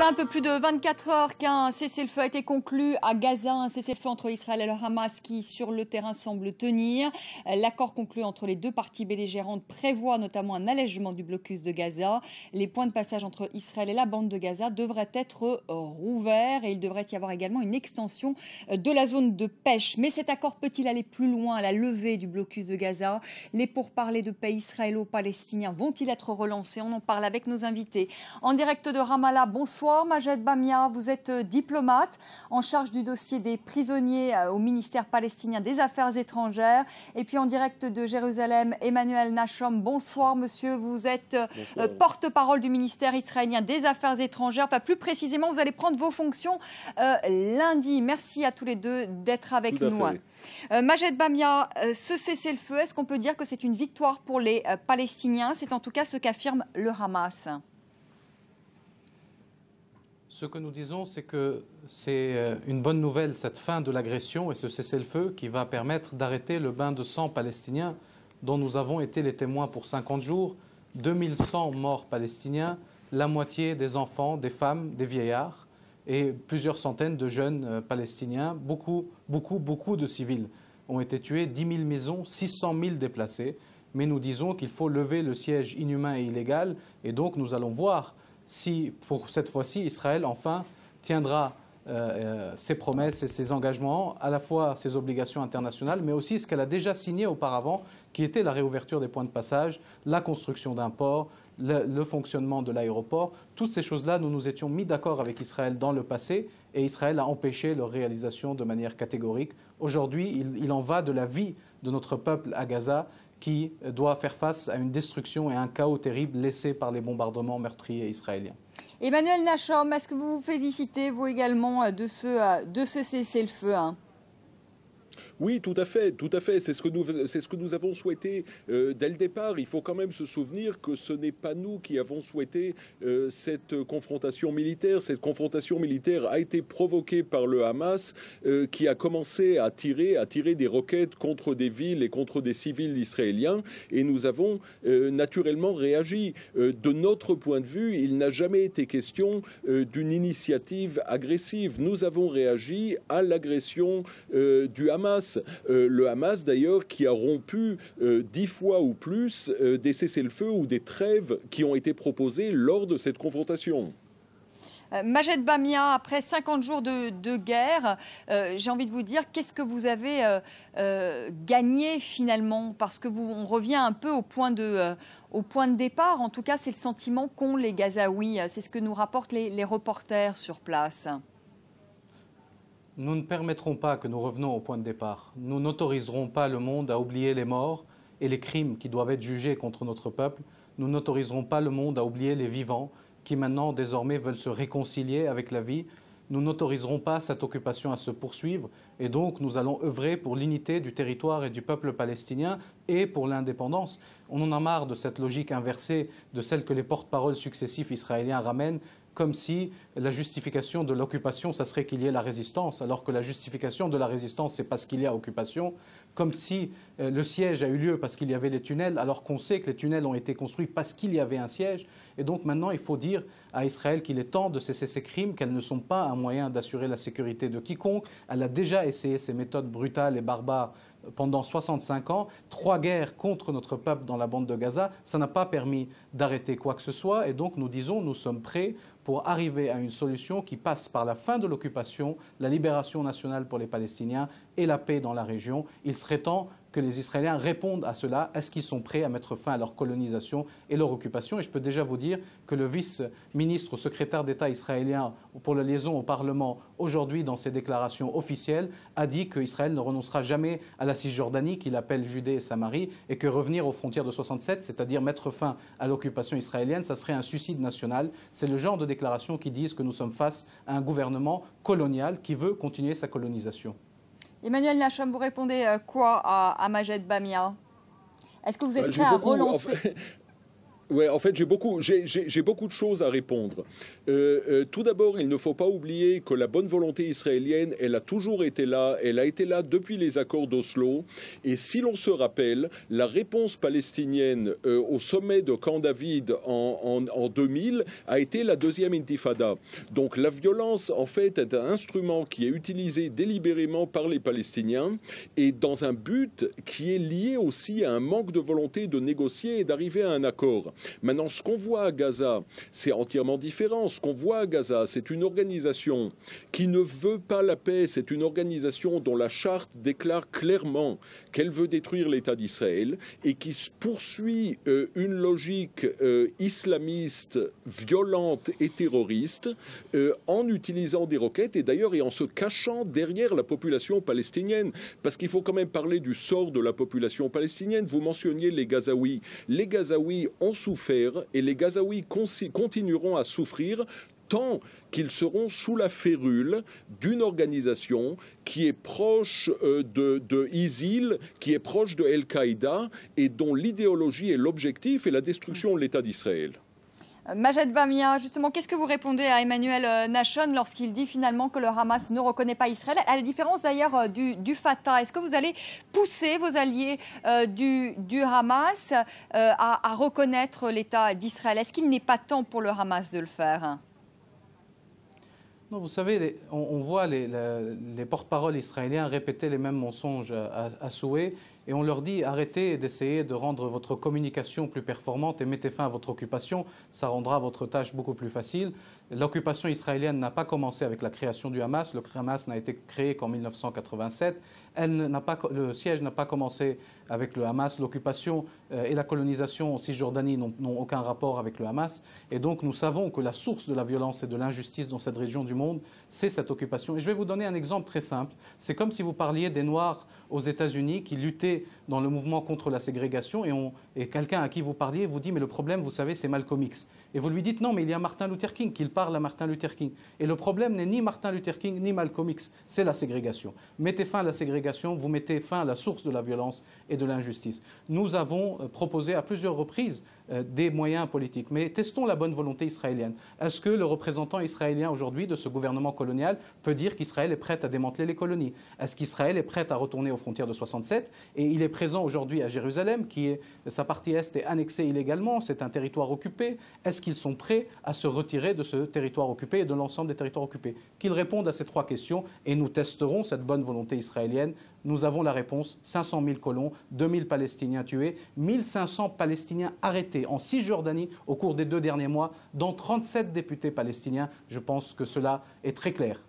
Voilà un peu plus de 24 heures qu'un cessez-le-feu a été conclu à Gaza, un cessez-le-feu entre Israël et le Hamas qui, sur le terrain, semble tenir. L'accord conclu entre les deux parties belligérantes prévoit notamment un allègement du blocus de Gaza. Les points de passage entre Israël et la bande de Gaza devraient être rouverts et il devrait y avoir également une extension de la zone de pêche. Mais cet accord peut-il aller plus loin à la levée du blocus de Gaza? Les pourparlers de paix israélo-palestiniens vont-ils être relancés? On en parle avec nos invités. En direct de Ramallah, bonsoir Majed Bamia, vous êtes diplomate en charge du dossier des prisonniers au ministère palestinien des Affaires étrangères. Et puis en direct de Jérusalem, Emmanuel Nachom, bonsoir monsieur, vous êtes porte-parole du ministère israélien des Affaires étrangères. Enfin plus précisément, vous allez prendre vos fonctions lundi. Merci à tous les deux d'être avec nous. Majed Bamia, ce cessez-le-feu, est-ce qu'on peut dire que c'est une victoire pour les Palestiniens? C'est en tout cas ce qu'affirme le Hamas. Ce que nous disons, c'est que c'est une bonne nouvelle, cette fin de l'agression et ce cessez-le-feu qui va permettre d'arrêter le bain de sang palestinien dont nous avons été les témoins pour 50 jours. 2100 morts palestiniens, la moitié des enfants, des femmes, des vieillards et plusieurs centaines de jeunes palestiniens. Beaucoup de civils ont été tués, 10 000 maisons, 600 000 déplacés. Mais nous disons qu'il faut lever le siège inhumain et illégal et donc nous allons voir si, pour cette fois-ci, Israël, enfin, tiendra ses promesses et ses engagements, à la fois ses obligations internationales, mais aussi ce qu'elle a déjà signé auparavant, qui était la réouverture des points de passage, la construction d'un port, le fonctionnement de l'aéroport. Toutes ces choses-là, nous nous étions mis d'accord avec Israël dans le passé, et Israël a empêché leur réalisation de manière catégorique. Aujourd'hui, il en va de la vie de notre peuple à Gaza, qui doit faire face à une destruction et un chaos terrible laissé par les bombardements meurtriers israéliens. Emmanuel Nachom, est-ce que vous vous félicitez, vous également, de ce cessez-le-feu Oui, tout à fait. C'est ce que nous avons souhaité dès le départ. Il faut quand même se souvenir que ce n'est pas nous qui avons souhaité cette confrontation militaire. Cette confrontation militaire a été provoquée par le Hamas qui a commencé à tirer des roquettes contre des villes et contre des civils israéliens. Et nous avons naturellement réagi. De notre point de vue, il n'a jamais été question d'une initiative agressive. Nous avons réagi à l'agression du Hamas. Le Hamas, d'ailleurs, qui a rompu 10 fois ou plus des cessez-le-feu ou des trêves qui ont été proposées lors de cette confrontation. Majed Bamia, après 50 jours de guerre, j'ai envie de vous dire, qu'est-ce que vous avez gagné finalement? Parce que on revient un peu au point de départ. En tout cas, c'est le sentiment qu'ont les Gazaouis. C'est ce que nous rapportent les reporters sur place. Nous ne permettrons pas que nous revenons au point de départ. Nous n'autoriserons pas le monde à oublier les morts et les crimes qui doivent être jugés contre notre peuple. Nous n'autoriserons pas le monde à oublier les vivants qui maintenant, désormais, veulent se réconcilier avec la vie. Nous n'autoriserons pas cette occupation à se poursuivre et donc nous allons œuvrer pour l'unité du territoire et du peuple palestinien et pour l'indépendance. On en a marre de cette logique inversée de celle que les porte-paroles successifs israéliens ramènent, comme si la justification de l'occupation, ça serait qu'il y ait la résistance, alors que la justification de la résistance, c'est parce qu'il y a occupation, comme si le siège a eu lieu parce qu'il y avait les tunnels, alors qu'on sait que les tunnels ont été construits parce qu'il y avait un siège. Et donc maintenant, il faut dire à Israël qu'il est temps de cesser ces crimes, qu'elles ne sont pas un moyen d'assurer la sécurité de quiconque. Elle a déjà essayé ces méthodes brutales et barbares pendant 65 ans, 3 guerres contre notre peuple dans la bande de Gaza, ça n'a pas permis d'arrêter quoi que ce soit. Et donc nous disons, nous sommes prêts pour arriver à une solution qui passe par la fin de l'occupation, la libération nationale pour les Palestiniens et la paix dans la région. Il serait temps que les Israéliens répondent à cela. Est-ce qu'ils sont prêts à mettre fin à leur colonisation et leur occupation? Et je peux déjà vous dire que le vice-ministre, secrétaire d'État israélien pour la liaison au Parlement, aujourd'hui dans ses déclarations officielles, a dit qu'Israël ne renoncera jamais à la Cisjordanie, qu'il appelle Judée et Samarie, et que revenir aux frontières de 67, c'est-à-dire mettre fin à l'occupation israélienne, ça serait un suicide national. C'est le genre de déclarations qui disent que nous sommes face à un gouvernement colonial qui veut continuer sa colonisation. Emmanuel Nachom, vous répondez quoi à Majed Bamia? Est-ce que vous êtes prêt à relancer Ouais, en fait, j'ai beaucoup de choses à répondre. Tout d'abord, il ne faut pas oublier que la bonne volonté israélienne, elle a toujours été là. Elle a été là depuis les accords d'Oslo. Et si l'on se rappelle, la réponse palestinienne au sommet de Camp David en 2000 a été la deuxième intifada. Donc la violence, en fait, est un instrument qui est utilisé délibérément par les Palestiniens et dans un but qui est lié aussi à un manque de volonté de négocier et d'arriver à un accord. Maintenant, ce qu'on voit à Gaza, c'est entièrement différent. Ce qu'on voit à Gaza, c'est une organisation qui ne veut pas la paix. C'est une organisation dont la charte déclare clairement qu'elle veut détruire l'État d'Israël et qui poursuit une logique islamiste, violente et terroriste en utilisant des roquettes et d'ailleurs en se cachant derrière la population palestinienne. Parce qu'il faut quand même parler du sort de la population palestinienne. Vous mentionniez les Gazaouis. Les Gazaouis ont souffert et les Gazaouis continueront à souffrir tant qu'ils seront sous la férule d'une organisation qui est proche de ISIL, qui est proche de Al-Qaïda et dont l'idéologie et l'objectif est la destruction de l'État d'Israël. Majed Bamia, justement, qu'est-ce que vous répondez à Emmanuel Nachon lorsqu'il dit finalement que le Hamas ne reconnaît pas Israël, à la différence d'ailleurs du Fatah? Est-ce que vous allez pousser vos alliés du Hamas à reconnaître l'État d'Israël? Est-ce qu'il n'est pas temps pour le Hamas de le faire? Non, vous savez, on voit les porte-paroles israéliens répéter les mêmes mensonges à souhait. Et on leur dit arrêtez d'essayer de rendre votre communication plus performante et mettez fin à votre occupation, ça rendra votre tâche beaucoup plus facile. L'occupation israélienne n'a pas commencé avec la création du Hamas, le Hamas n'a été créé qu'en 1987. Le siège n'a pas commencé avec le Hamas. L'occupation et la colonisation en Cisjordanie n'ont aucun rapport avec le Hamas. Et donc nous savons que la source de la violence et de l'injustice dans cette région du monde, c'est cette occupation. Et je vais vous donner un exemple très simple. C'est comme si vous parliez des Noirs aux États-Unis qui luttaient dans le mouvement contre la ségrégation et quelqu'un à qui vous parliez vous dit mais le problème, vous savez, c'est Malcolm X. Et vous lui dites non, mais il y a Martin Luther King, qu'il parle à Martin Luther King. Et le problème n'est ni Martin Luther King ni Malcolm X, c'est la ségrégation. Mettez fin à la ségrégation, vous mettez fin à la source de la violence et de l'injustice. Nous avons proposé à plusieurs reprises des moyens politiques, mais testons la bonne volonté israélienne. Est-ce que le représentant israélien aujourd'hui de ce gouvernement colonial peut dire qu'Israël est prêt à démanteler les colonies? Est-ce qu'Israël est prêt à retourner aux frontières de 67? Et il est présent aujourd'hui à Jérusalem, sa partie est est annexée illégalement, c'est un territoire occupé. Est-ce qu'ils sont prêts à se retirer de ce territoire occupé et de l'ensemble des territoires occupés? Qu'ils répondent à ces trois questions et nous testerons cette bonne volonté israélienne. Nous avons la réponse, 500 000 colons, 2 000 Palestiniens tués, 1 500 Palestiniens arrêtés en Cisjordanie au cours des 2 derniers mois, dont 37 députés palestiniens. Je pense que cela est très clair.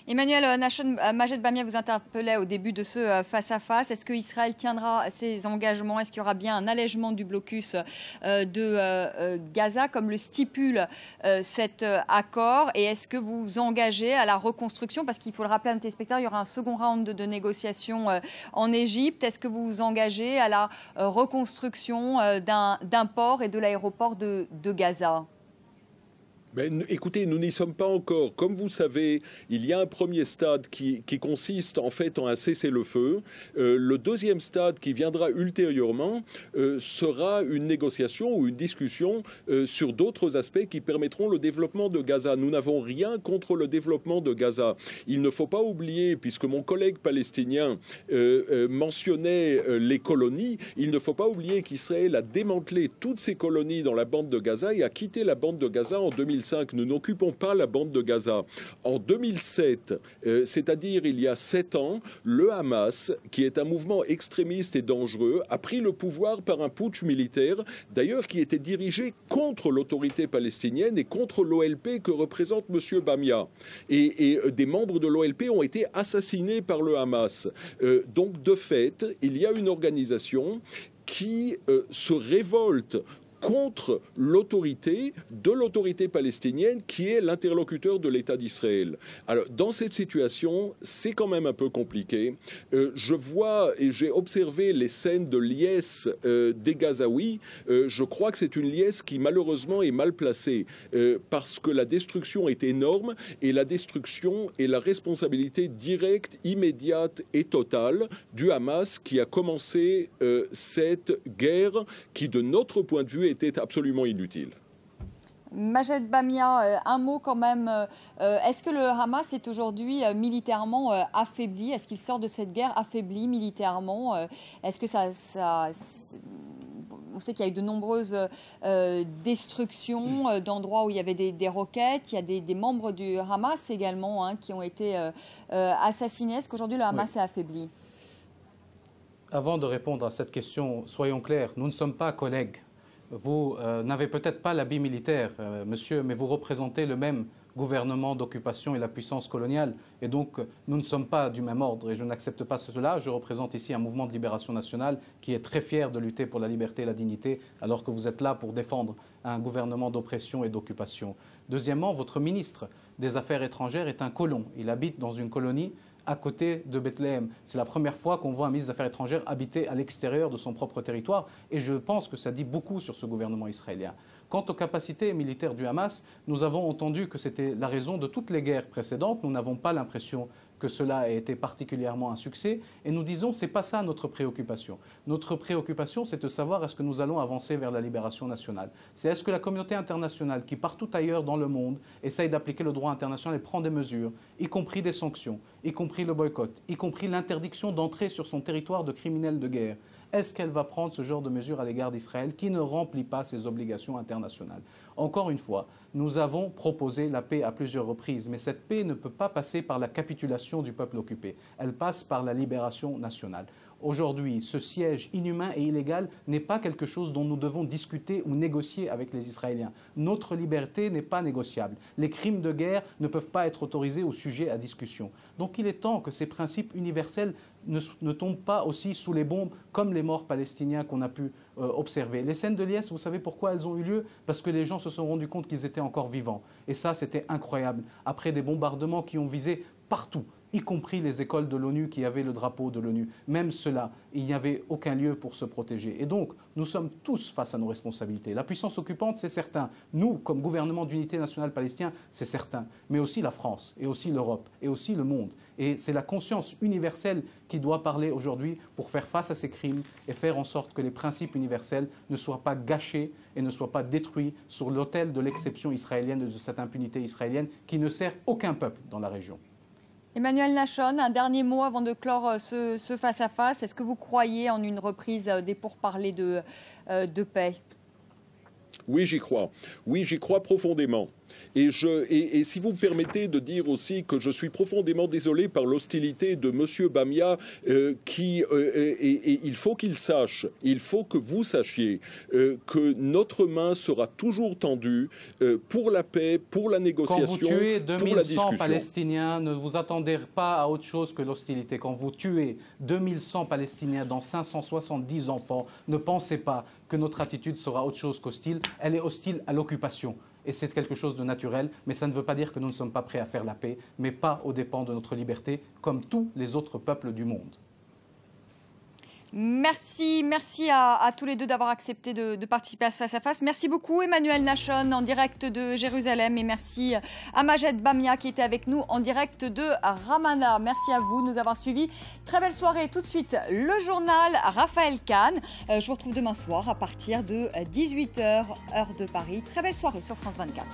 Emmanuel Nachon, Majed Bamia vous interpellait au début de ce face-à-face. Est-ce qu'Israël tiendra ses engagements? Est-ce qu'il y aura bien un allègement du blocus de Gaza, comme le stipule cet accord? Et est-ce que vous vous engagez à la reconstruction? Parce qu'il faut le rappeler à nos téléspectateurs, il y aura un second round de négociations en Égypte. Est-ce que vous vous engagez à la reconstruction d'un port et de l'aéroport de Gaza? Ben, écoutez, nous n'y sommes pas encore. Comme vous savez, il y a un premier stade qui consiste en fait en un cessez-le-feu. Le deuxième stade qui viendra ultérieurement sera une négociation ou une discussion sur d'autres aspects qui permettront le développement de Gaza. Nous n'avons rien contre le développement de Gaza. Il ne faut pas oublier, puisque mon collègue palestinien mentionnait les colonies, il ne faut pas oublier qu'Israël a démantelé toutes ses colonies dans la bande de Gaza et a quitté la bande de Gaza en 2005. Nous n'occupons pas la bande de Gaza. En 2007, c'est-à-dire il y a 7 ans, le Hamas, qui est un mouvement extrémiste et dangereux, a pris le pouvoir par un putsch militaire, d'ailleurs qui était dirigé contre l'autorité palestinienne et contre l'OLP que représente M. Bamia. Et des membres de l'OLP ont été assassinés par le Hamas. Donc de fait, il y a une organisation qui se révolte contre l'autorité de l'autorité palestinienne qui est l'interlocuteur de l'État d'Israël. Alors, dans cette situation, c'est quand même un peu compliqué. Je vois et j'ai observé les scènes de liesse des Gazaouis. Je crois que c'est une liesse qui, malheureusement, est mal placée parce que la destruction est énorme et la destruction est la responsabilité directe, immédiate et totale du Hamas qui a commencé cette guerre qui, de notre point de vue, est était absolument inutile. Majed Bamia, un mot quand même. Est-ce que le Hamas est aujourd'hui militairement affaibli? Est-ce qu'il sort de cette guerre affaibli militairement? Est-ce que on sait qu'il y a eu de nombreuses destructions d'endroits où il y avait des roquettes. Il y a des membres du Hamas également qui ont été assassinés. Est-ce qu'aujourd'hui le Hamas est affaibli? Avant de répondre à cette question, soyons clairs, nous ne sommes pas collègues. Vous n'avez peut-être pas l'habit militaire, monsieur, mais vous représentez le même gouvernement d'occupation et la puissance coloniale. Et donc, nous ne sommes pas du même ordre et je n'accepte pas cela. Je représente ici un mouvement de libération nationale qui est très fier de lutter pour la liberté et la dignité, alors que vous êtes là pour défendre un gouvernement d'oppression et d'occupation. Deuxièmement, votre ministre des Affaires étrangères est un colon. Il habite dans une colonie à côté de Bethléem. C'est la première fois qu'on voit un ministre des Affaires étrangères habiter à l'extérieur de son propre territoire et je pense que ça dit beaucoup sur ce gouvernement israélien. Quant aux capacités militaires du Hamas, nous avons entendu que c'était la raison de toutes les guerres précédentes. Nous n'avons pas l'impression que cela ait été particulièrement un succès et nous disons que ce n'est pas ça notre préoccupation. Notre préoccupation, c'est de savoir est-ce que nous allons avancer vers la libération nationale. C'est est-ce que la communauté internationale qui partout ailleurs dans le monde essaye d'appliquer le droit international et prend des mesures, y compris des sanctions, y compris le boycott, y compris l'interdiction d'entrer sur son territoire de criminels de guerre. Est-ce qu'elle va prendre ce genre de mesures à l'égard d'Israël qui ne remplit pas ses obligations internationales? Encore une fois, nous avons proposé la paix à plusieurs reprises, mais cette paix ne peut pas passer par la capitulation du peuple occupé. Elle passe par la libération nationale. Aujourd'hui, ce siège inhumain et illégal n'est pas quelque chose dont nous devons discuter ou négocier avec les Israéliens. Notre liberté n'est pas négociable. Les crimes de guerre ne peuvent pas être autorisés ou sujets à discussion. Donc il est temps que ces principes universels ne tombent pas aussi sous les bombes comme les morts palestiniens qu'on a pu observer. Les scènes de liesse, vous savez pourquoi elles ont eu lieu? Parce que les gens se sont rendus compte qu'ils étaient encore vivants. Et ça, c'était incroyable. Après des bombardements qui ont visé partout, y compris les écoles de l'ONU qui avaient le drapeau de l'ONU. Même cela, il n'y avait aucun lieu pour se protéger. Et donc, nous sommes tous face à nos responsabilités. La puissance occupante, c'est certain. Nous, comme gouvernement d'unité nationale palestinien, c'est certain. Mais aussi la France, et aussi l'Europe, et aussi le monde. Et c'est la conscience universelle qui doit parler aujourd'hui pour faire face à ces crimes et faire en sorte que les principes universels ne soient pas gâchés et ne soient pas détruits sur l'autel de l'exception israélienne et de cette impunité israélienne qui ne sert aucun peuple dans la région. Emmanuel Nachon, un dernier mot avant de clore ce face-à-face. Est-ce que vous croyez en une reprise des pourparlers de paix? Oui, j'y crois. Oui, j'y crois profondément. Et si vous me permettez de dire aussi que je suis profondément désolé par l'hostilité de M. Bamia, il faut qu'il sache, il faut que vous sachiez que notre main sera toujours tendue pour la paix, pour la négociation, pour la discussion. Quand vous tuez 2100 Palestiniens, ne vous attendez pas à autre chose que l'hostilité. Quand vous tuez 2100 Palestiniens dont 570 enfants, ne pensez pas que notre attitude sera autre chose qu'hostile. Elle est hostile à l'occupation. Et c'est quelque chose de naturel, mais ça ne veut pas dire que nous ne sommes pas prêts à faire la paix, mais pas aux dépens de notre liberté, comme tous les autres peuples du monde. Merci à tous les deux d'avoir accepté de participer à ce face-à-face. Merci beaucoup Emmanuel Nachon en direct de Jérusalem et merci à Majed Bamia qui était avec nous en direct de Ramallah. Merci à vous de nous avoir suivis. Très belle soirée. Tout de suite, le journal Raphaël Kahn. Je vous retrouve demain soir à partir de 18h, heure de Paris. Très belle soirée sur France 24.